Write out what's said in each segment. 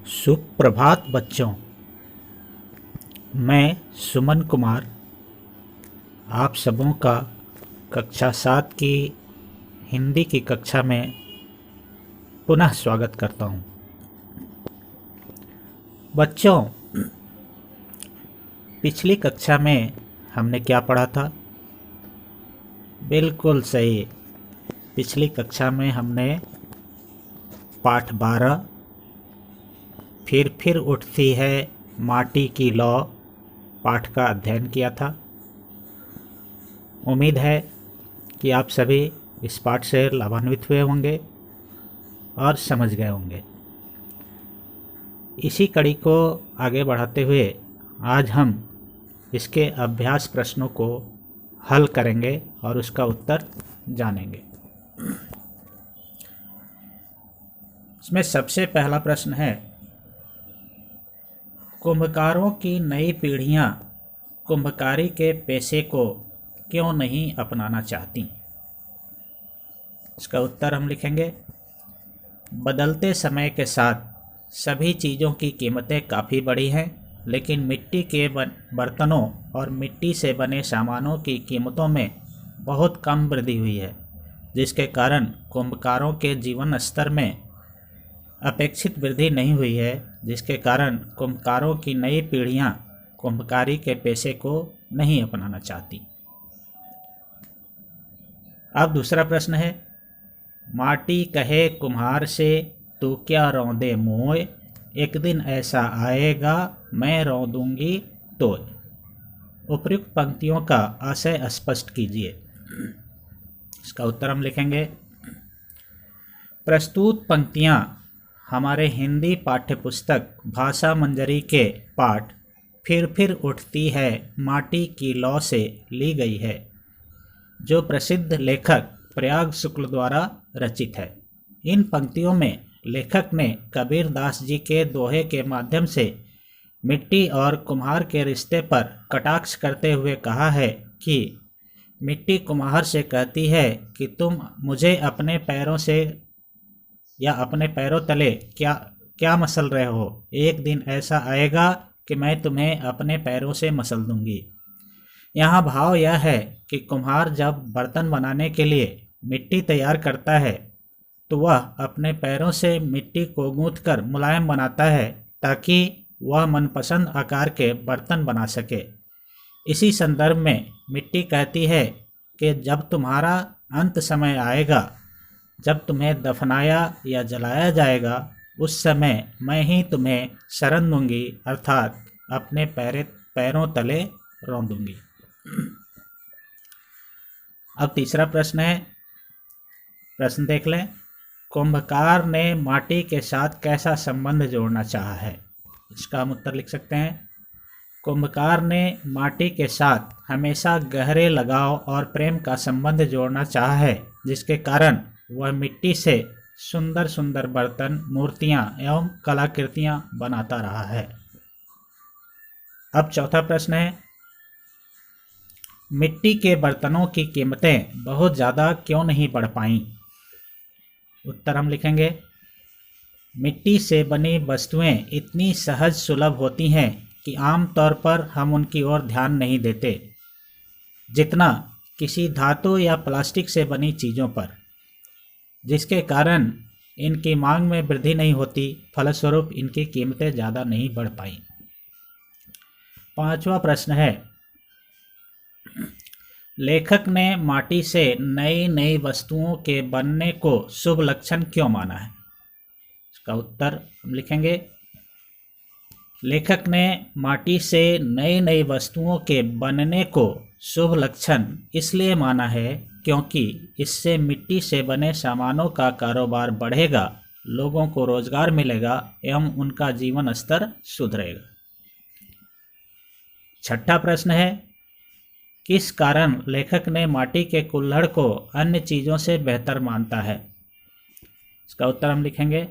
सुप्रभात बच्चों। मैं सुमन कुमार आप सबों का कक्षा 7 की हिंदी की कक्षा में पुनः स्वागत करता हूं। बच्चों, पिछली कक्षा में हमने क्या पढ़ा था? बिल्कुल सही, पिछली कक्षा में हमने पाठ 12 फिर उठती है माटी की लौ पाठ का अध्ययन किया था। उम्मीद है कि आप सभी इस पाठ से लाभान्वित हुए होंगे और समझ गए होंगे। इसी कड़ी को आगे बढ़ाते हुए आज हम इसके अभ्यास प्रश्नों को हल करेंगे और उसका उत्तर जानेंगे। इसमें सबसे पहला प्रश्न है, कुंभकारों की नई पीढ़ियां कुंभकारी के पेशे को क्यों नहीं अपनाना चाहती? इसका उत्तर हम लिखेंगे, बदलते समय के साथ सभी चीज़ों की कीमतें काफ़ी बढ़ी हैं, लेकिन मिट्टी के बर्तनों और मिट्टी से बने सामानों की कीमतों में बहुत कम वृद्धि हुई है, जिसके कारण कुंभकारों के जीवन स्तर में अपेक्षित वृद्धि नहीं हुई है, जिसके कारण कुंभकारों की नई पीढ़ियां कुंभकारी के पेशे को नहीं अपनाना चाहती। अब दूसरा प्रश्न है, माटी कहे कुम्हार से तू क्या रौंदे मोय, एक दिन ऐसा आएगा मैं रौंदूंगी तोय। उपर्युक्त पंक्तियों का आशय स्पष्ट कीजिए। इसका उत्तर हम लिखेंगे, प्रस्तुत पंक्तियां हमारे हिंदी पाठ्यपुस्तक भाषा मंजरी के पाठ फिर उठती है माटी की लौ से ली गई है, जो प्रसिद्ध लेखक प्रयाग शुक्ल द्वारा रचित है। इन पंक्तियों में लेखक ने कबीर दास जी के दोहे के माध्यम से मिट्टी और कुम्हार के रिश्ते पर कटाक्ष करते हुए कहा है कि मिट्टी कुम्हार से कहती है कि तुम मुझे अपने पैरों से या अपने पैरों तले क्या मसल रहे हो, एक दिन ऐसा आएगा कि मैं तुम्हें अपने पैरों से मसल दूंगी। यहाँ भाव यह है कि कुम्हार जब बर्तन बनाने के लिए मिट्टी तैयार करता है तो वह अपने पैरों से मिट्टी को गूंथकर मुलायम बनाता है ताकि वह मनपसंद आकार के बर्तन बना सके। इसी संदर्भ में मिट्टी कहती है कि जब तुम्हारा अंत समय आएगा, जब तुम्हें दफनाया या जलाया जाएगा, उस समय मैं ही तुम्हें शरण दूंगी, अर्थात अपने पैरों तले रौंदूंगी। अब तीसरा प्रश्न है, प्रश्न देख लें, कुंभकार ने माटी के साथ कैसा संबंध जोड़ना चाहा है? इसका हम उत्तर लिख सकते हैं, कुंभकार ने माटी के साथ हमेशा गहरे लगाव और प्रेम का संबंध जोड़ना चाहा है, जिसके कारण वह मिट्टी से सुंदर सुंदर बर्तन, मूर्तियां एवं कलाकृतियां बनाता रहा है। अब चौथा प्रश्न है, मिट्टी के बर्तनों की कीमतें बहुत ज़्यादा क्यों नहीं बढ़ पाईं? उत्तर हम लिखेंगे, मिट्टी से बनी वस्तुएं इतनी सहज सुलभ होती हैं कि आमतौर पर हम उनकी ओर ध्यान नहीं देते, जितना किसी धातु या प्लास्टिक से बनी चीज़ों पर, जिसके कारण इनकी मांग में वृद्धि नहीं होती, फलस्वरूप इनकी कीमतें ज़्यादा नहीं बढ़ पाईं। पांचवा प्रश्न है, लेखक ने माटी से नई नई वस्तुओं के बनने को शुभ लक्षण क्यों माना है? इसका उत्तर हम लिखेंगे, लेखक ने माटी से नई नई वस्तुओं के बनने को शुभ लक्षण इसलिए माना है क्योंकि इससे मिट्टी से बने सामानों का कारोबार बढ़ेगा, लोगों को रोजगार मिलेगा एवं उनका जीवन स्तर सुधरेगा। छठा प्रश्न है, किस कारण लेखक ने माटी के कुल्हड़ को अन्य चीज़ों से बेहतर मानता है? इसका उत्तर हम लिखेंगे,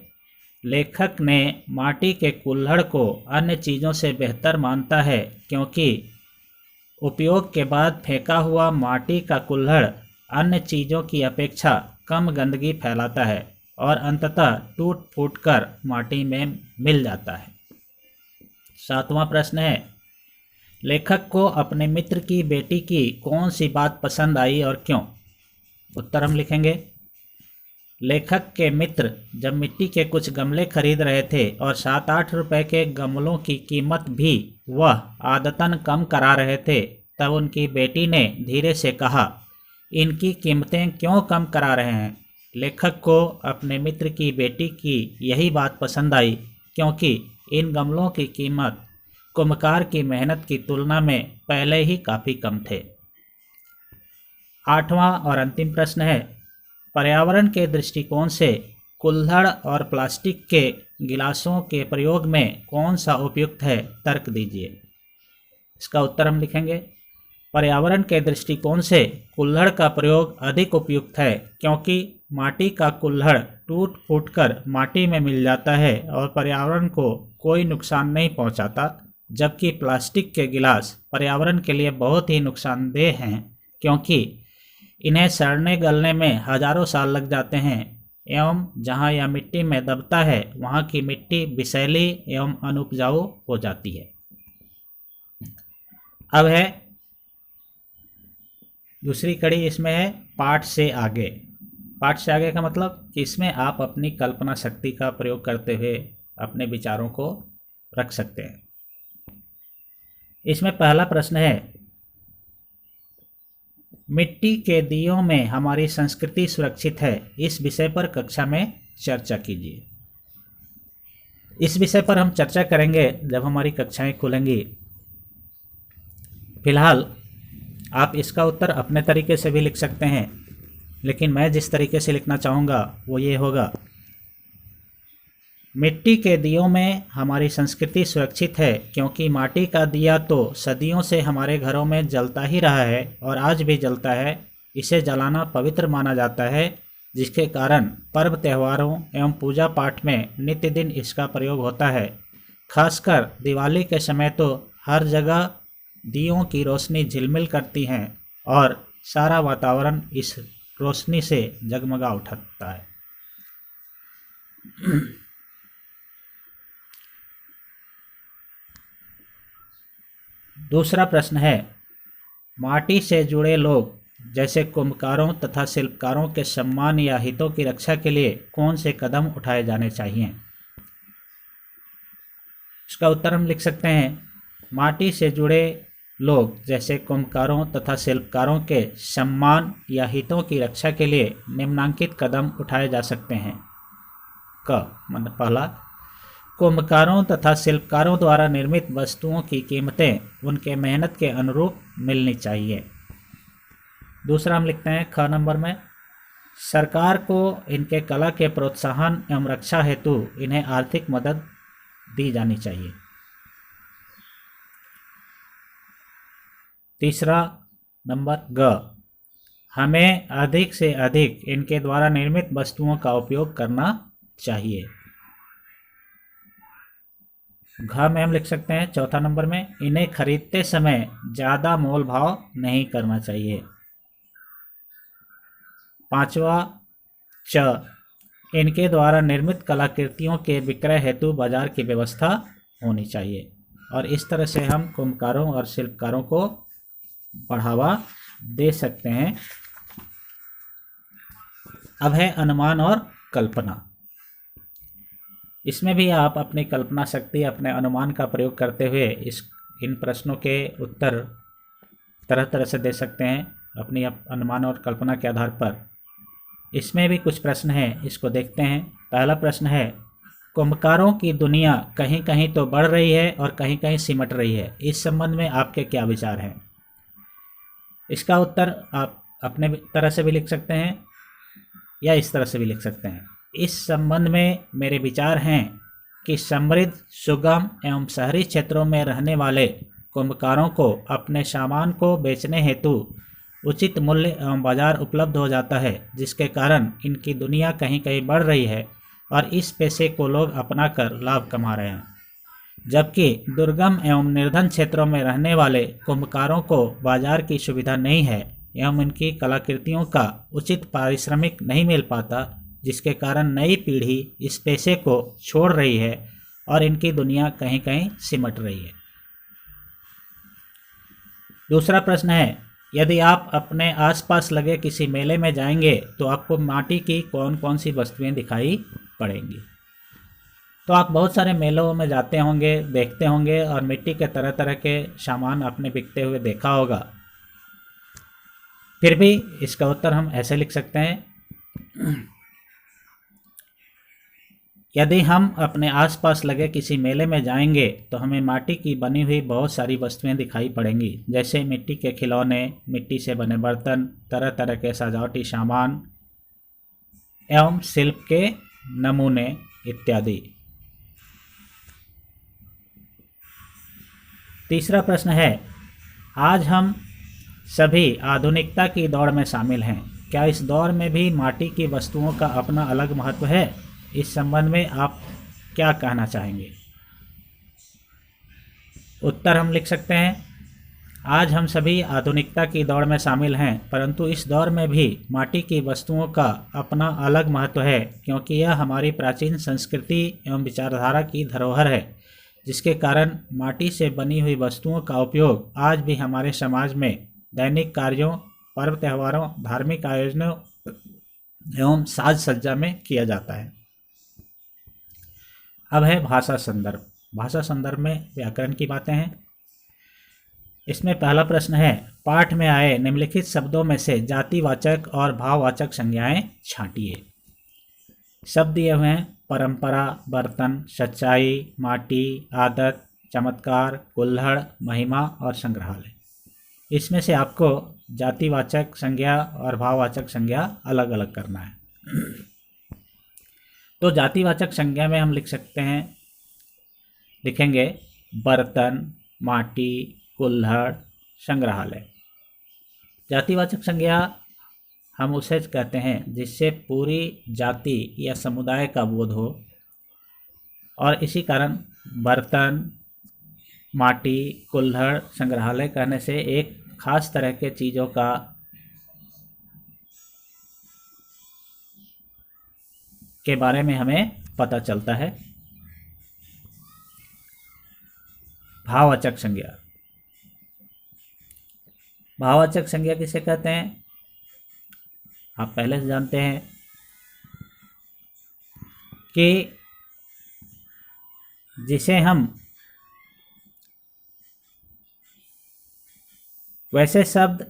लेखक ने माटी के कुल्हड़ को अन्य चीज़ों से बेहतर मानता है क्योंकि उपयोग के बाद फेंका हुआ माटी का कुल्हड़ अन्य चीज़ों की अपेक्षा कम गंदगी फैलाता है और अंततः टूट फूट कर माटी में मिल जाता है। 7वां प्रश्न है, लेखक को अपने मित्र की बेटी की कौन सी बात पसंद आई और क्यों? उत्तर हम लिखेंगे, लेखक के मित्र जब मिट्टी के कुछ गमले खरीद रहे थे और 7-8 रुपए के गमलों की कीमत भी वह आदतन कम करा रहे थे, तब उनकी बेटी ने धीरे से कहा, इनकी कीमतें क्यों कम करा रहे हैं? लेखक को अपने मित्र की बेटी की यही बात पसंद आई क्योंकि इन गमलों की कीमत कुम्भकार की मेहनत की तुलना में पहले ही काफ़ी कम थे। 8वां और अंतिम प्रश्न है, पर्यावरण के दृष्टिकोण से कुल्हड़ और प्लास्टिक के गिलासों के प्रयोग में कौन सा उपयुक्त है? तर्क दीजिए। इसका उत्तर हम लिखेंगे, पर्यावरण के दृष्टिकोण से कुल्हड़ का प्रयोग अधिक उपयुक्त है क्योंकि माटी का कुल्हड़ टूट फूट कर माटी में मिल जाता है और पर्यावरण को कोई नुकसान नहीं पहुंचाता, जबकि प्लास्टिक के गिलास पर्यावरण के लिए बहुत ही नुकसानदेह हैं क्योंकि इन्हें सड़ने गलने में हजारों साल लग जाते हैं एवं जहां यह मिट्टी में दबता है वहां की मिट्टी विषैली एवं अनुपजाऊ हो जाती है। अब है दूसरी कड़ी, इसमें है पाठ से आगे। पाठ से आगे का मतलब कि इसमें आप अपनी कल्पना शक्ति का प्रयोग करते हुए अपने विचारों को रख सकते हैं। इसमें पहला प्रश्न है, मिट्टी के दियों में हमारी संस्कृति सुरक्षित है, इस विषय पर कक्षा में चर्चा कीजिए। इस विषय पर हम चर्चा करेंगे जब हमारी कक्षाएं खुलेंगी। फिलहाल आप इसका उत्तर अपने तरीके से भी लिख सकते हैं, लेकिन मैं जिस तरीके से लिखना चाहूँगा वो ये होगा, मिट्टी के दियों में हमारी संस्कृति सुरक्षित है क्योंकि माटी का दिया तो सदियों से हमारे घरों में जलता ही रहा है और आज भी जलता है। इसे जलाना पवित्र माना जाता है, जिसके कारण पर्व त्योहारों एवं पूजा पाठ में नित्य दिन इसका प्रयोग होता है। खासकर दिवाली के समय तो हर जगह दियों की रोशनी झिलमिल करती हैं और सारा वातावरण इस रोशनी से जगमगा उठता है। दूसरा प्रश्न है, माटी से जुड़े लोग जैसे कुम्भकारों तथा शिल्पकारों के सम्मान या हितों की रक्षा के लिए कौन से कदम उठाए जाने चाहिए? इसका उत्तर हम लिख सकते हैं, माटी से जुड़े लोग जैसे कुम्भकारों तथा शिल्पकारों के सम्मान या हितों की रक्षा के लिए निम्नलिखित कदम उठाए जा सकते हैं। मतलब पहला, कुम्भकारों तथा शिल्पकारों द्वारा निर्मित वस्तुओं की कीमतें उनके मेहनत के अनुरूप मिलनी चाहिए। दूसरा हम लिखते हैं ख नंबर में, सरकार को इनके कला के प्रोत्साहन एवं रक्षा हेतु इन्हें आर्थिक मदद दी जानी चाहिए। तीसरा नंबर ग, हमें अधिक से अधिक इनके द्वारा निर्मित वस्तुओं का उपयोग करना चाहिए। घ में हम लिख सकते हैं चौथा नंबर में, इन्हें खरीदते समय ज़्यादा मोल भाव नहीं करना चाहिए। पांचवा च, इनके द्वारा निर्मित कलाकृतियों के विक्रय हेतु बाजार की व्यवस्था होनी चाहिए। और इस तरह से हम कुम्भकारों और शिल्पकारों को बढ़ावा दे सकते हैं। अब है अनुमान और कल्पना। इसमें भी आप अपनी कल्पना शक्ति, अपने अनुमान का प्रयोग करते हुए इन प्रश्नों के उत्तर तरह तरह से दे सकते हैं अपनी अनुमान और कल्पना के आधार पर। इसमें भी कुछ प्रश्न हैं, इसको देखते हैं। पहला प्रश्न है, कुम्भकारों की दुनिया कहीं कहीं तो बढ़ रही है और कहीं कहीं सिमट रही है, इस संबंध में आपके क्या विचार हैं? इसका उत्तर आप अपने तरह से भी लिख सकते हैं या इस तरह से भी लिख सकते हैं। इस संबंध में मेरे विचार हैं कि समृद्ध, सुगम एवं शहरी क्षेत्रों में रहने वाले कुम्भकारों को अपने सामान को बेचने हेतु उचित मूल्य एवं बाजार उपलब्ध हो जाता है, जिसके कारण इनकी दुनिया कहीं कहीं बढ़ रही है और इस पेशे को लोग अपनाकर लाभ कमा रहे हैं। जबकि दुर्गम एवं निर्धन क्षेत्रों में रहने वाले कुम्भकारों को बाजार की सुविधा नहीं है एवं इनकी कलाकृतियों का उचित पारिश्रमिक नहीं मिल पाता, जिसके कारण नई पीढ़ी इस पेशे को छोड़ रही है और इनकी दुनिया कहीं कहीं सिमट रही है। दूसरा प्रश्न है, यदि आप अपने आसपास लगे किसी मेले में जाएंगे तो आपको माटी की कौन कौन सी वस्तुएं दिखाई पड़ेंगी? तो आप बहुत सारे मेलों में जाते होंगे, देखते होंगे और मिट्टी के तरह तरह के सामान आपने बिकते हुए देखा होगा। फिर भी इसका उत्तर हम ऐसे लिख सकते हैं, यदि हम अपने आसपास लगे किसी मेले में जाएंगे तो हमें माटी की बनी हुई बहुत सारी वस्तुएं दिखाई पड़ेंगी, जैसे मिट्टी के खिलौने, मिट्टी से बने बर्तन, तरह तरह के सजावटी सामान एवं शिल्प के नमूने इत्यादि। तीसरा प्रश्न है, आज हम सभी आधुनिकता की दौड़ में शामिल हैं। क्या इस दौर में भी माटी की वस्तुओं का अपना अलग महत्व है? इस संबंध में आप क्या कहना चाहेंगे? उत्तर हम लिख सकते हैं, आज हम सभी आधुनिकता की दौड़ में शामिल हैं, परंतु इस दौर में भी माटी की वस्तुओं का अपना अलग महत्व है, क्योंकि यह हमारी प्राचीन संस्कृति एवं विचारधारा की धरोहर है, जिसके कारण माटी से बनी हुई वस्तुओं का उपयोग आज भी हमारे समाज में दैनिक कार्यों, पर्व त्योहारों, धार्मिक आयोजनों एवं साज सज्जा में किया जाता है। अब है भाषा संदर्भ। भाषा संदर्भ में व्याकरण की बातें हैं। इसमें पहला प्रश्न है, पाठ में आए निम्नलिखित शब्दों में से जातिवाचक और भाववाचक संज्ञाएं छांटिए। शब्द दिए हुए हैं, परंपरा, बर्तन, सच्चाई, माटी, आदत, चमत्कार, कुल्हड़, महिमा और संग्रहालय। इसमें से आपको जातिवाचक संज्ञा और भाववाचक संज्ञा अलग अलग करना है। तो जातिवाचक संज्ञा में हम लिख सकते हैं, लिखेंगे बर्तन, माटी, कुल्हड़, संग्रहालय। जातिवाचक संज्ञा हम उसे कहते हैं जिससे पूरी जाति या समुदाय का बोध हो, और इसी कारण बर्तन, माटी, कुल्हड़, संग्रहालय कहने से एक खास तरह के चीज़ों का के बारे में हमें पता चलता है। भाववाचक संज्ञा। भाववाचक संज्ञा किसे कहते हैं? आप पहले से जानते हैं कि जिसे हम वैसे शब्द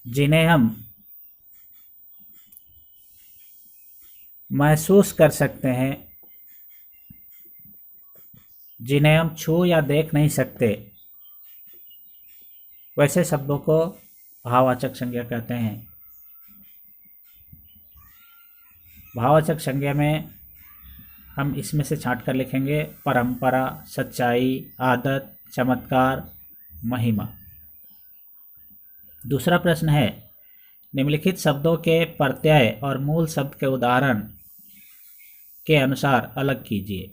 जिन्हें हम महसूस कर सकते हैं, जिन्हें हम छू या देख नहीं सकते, वैसे शब्दों को भाववाचक संज्ञा कहते हैं। भाववाचक संज्ञा में हम इसमें से छांट कर लिखेंगे परंपरा, सच्चाई, आदत, चमत्कार, महिमा। दूसरा प्रश्न है, निम्नलिखित शब्दों के प्रत्यय और मूल शब्द के उदाहरण के अनुसार अलग कीजिए।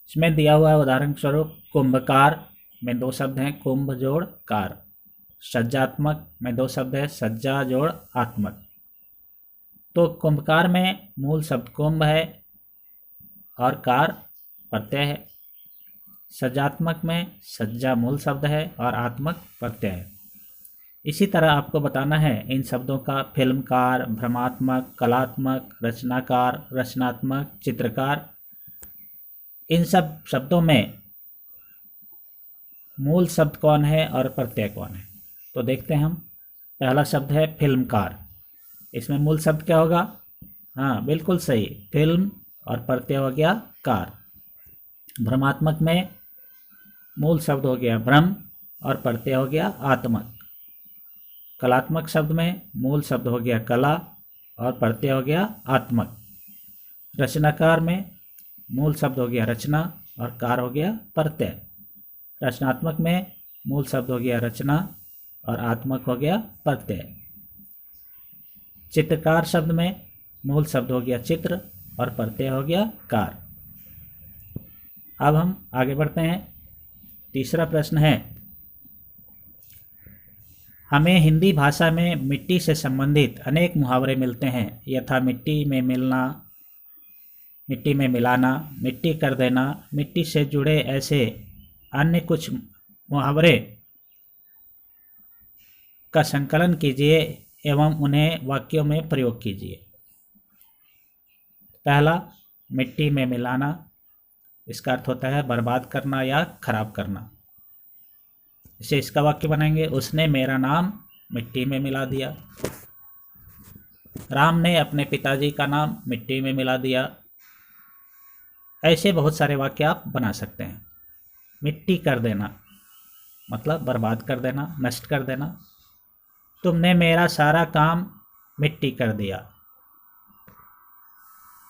इसमें दिया हुआ है उदाहरण स्वरूप, कुंभकार में 2 शब्द हैं, कुंभ जोड़ कार। सज्जात्मक में 2 शब्द है, सज्जा जोड़ आत्मक। तो कुंभकार में मूल शब्द कुंभ है और कार प्रत्यय है। सज्जात्मक में सज्जा मूल शब्द है और आत्मक प्रत्यय है। इसी तरह आपको बताना है इन शब्दों का फिल्मकार, भ्रमात्मक, कलात्मक, रचनाकार, रचनात्मक, चित्रकार, इन सब शब्दों में मूल शब्द कौन है और प्रत्यय कौन है। तो देखते हैं हम। पहला शब्द है फिल्मकार। इसमें मूल शब्द क्या होगा? हाँ, बिल्कुल सही, फिल्म और प्रत्यय हो गया कार। भ्रमात्मक में मूल शब्द हो गया भ्रम और प्रत्यय हो गया आत्मक। कलात्मक शब्द में मूल शब्द हो गया कला और प्रत्यय हो गया आत्मक। रचनाकार में मूल शब्द हो गया रचना और कार हो गया प्रत्यय। रचनात्मक में मूल शब्द हो गया रचना और आत्मक हो गया प्रत्यय। चित्रकार शब्द में मूल शब्द हो गया चित्र और प्रत्यय हो गया कार। अब हम आगे बढ़ते हैं। तीसरा प्रश्न है, हमें हिंदी भाषा में मिट्टी से संबंधित अनेक मुहावरे मिलते हैं, यथा मिट्टी में मिलना, मिट्टी में मिलाना, मिट्टी कर देना। मिट्टी से जुड़े ऐसे अन्य कुछ मुहावरे का संकलन कीजिए एवं उन्हें वाक्यों में प्रयोग कीजिए। पहला, मिट्टी में मिलाना। इसका अर्थ होता है बर्बाद करना या खराब करना। इसे इसका वाक्य बनाएंगे, उसने मेरा नाम मिट्टी में मिला दिया। राम ने अपने पिताजी का नाम मिट्टी में मिला दिया। ऐसे बहुत सारे वाक्य आप बना सकते हैं। मिट्टी कर देना मतलब बर्बाद कर देना, नष्ट कर देना। तुमने मेरा सारा काम मिट्टी कर दिया।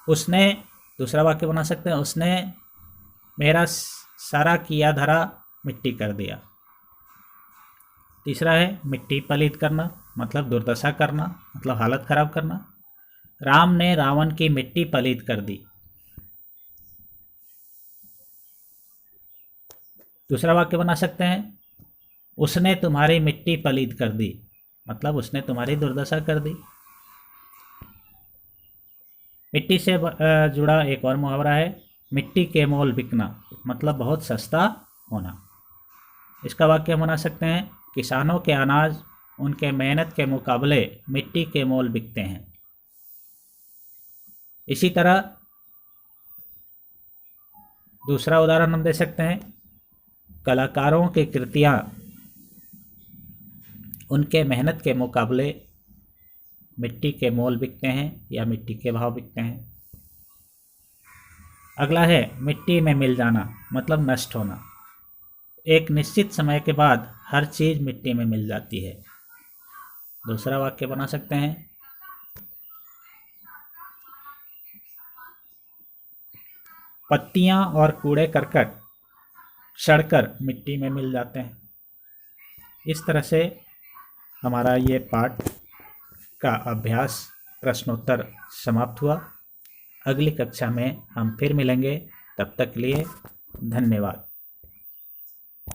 उसने, दूसरा वाक्य बना सकते हैं, उसने मेरा सारा किया धरा मिट्टी कर दिया। तीसरा है मिट्टी पलीत करना मतलब दुर्दशा करना, मतलब हालत खराब करना। राम ने रावण की मिट्टी पलीत कर दी। दूसरा वाक्य बना सकते हैं, उसने तुम्हारी मिट्टी पलीत कर दी मतलब उसने तुम्हारी दुर्दशा कर दी। मिट्टी से जुड़ा एक और मुहावरा है, मिट्टी के मोल बिकना मतलब बहुत सस्ता होना। इसका वाक्य बना सकते हैं, किसानों के अनाज उनके मेहनत के मुकाबले मिट्टी के मोल बिकते हैं। इसी तरह दूसरा उदाहरण हम दे सकते हैं, कलाकारों की कृतियाँ उनके मेहनत के मुकाबले मिट्टी के मोल बिकते हैं या मिट्टी के भाव बिकते हैं। अगला है मिट्टी में मिल जाना मतलब नष्ट होना। एक निश्चित समय के बाद हर चीज़ मिट्टी में मिल जाती है। दूसरा वाक्य बना सकते हैं, पत्तियां और कूड़े करकट सड़कर मिट्टी में मिल जाते हैं। इस तरह से हमारा ये पाठ का अभ्यास प्रश्नोत्तर समाप्त हुआ। अगली कक्षा में हम फिर मिलेंगे, तब तक के लिए धन्यवाद।